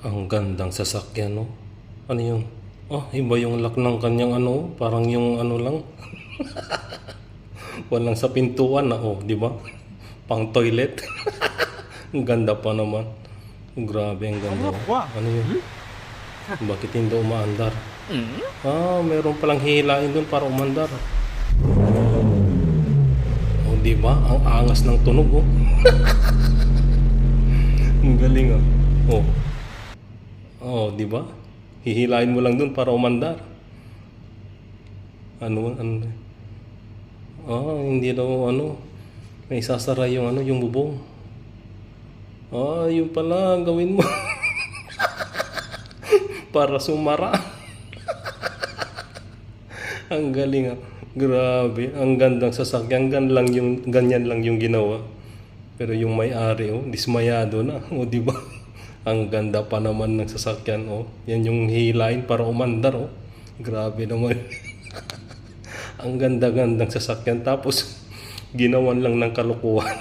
Ang gandang sasakyan, no? Ano yun? Oh, iba yung lock ng kanyang ano, parang yung ano lang, walang sa pintuan na, oh, di ba? Pang toilet. Ang ganda pa naman. Grabe, ang ganda. Oh. Ano yun? Bakit hindi umaandar? Ah, meron palang hihilain doon para umandar. Oh, di ba? Ang angas ng tunog, oh. Ang galing, ah. Oh. Oh, di ba? Hihilain mo lang doon para umandar. Ano? Ah, hindi daw ano. May sasara yung ano, yung bubong. Ah, yun pala gawin mo para sumara. Ang galing ah. Grabe, ang gandang sasakyan. Ganyan lang yung ginawa. Pero yung may-ari, oh, dismayado na. O, di ba? Ang ganda pa naman ng sasakyan, oh. Yan yung hilain para umandar, oh. Grabe naman. Ang ganda-gandang sasakyan. Tapos, ginawan lang ng kalukuhan.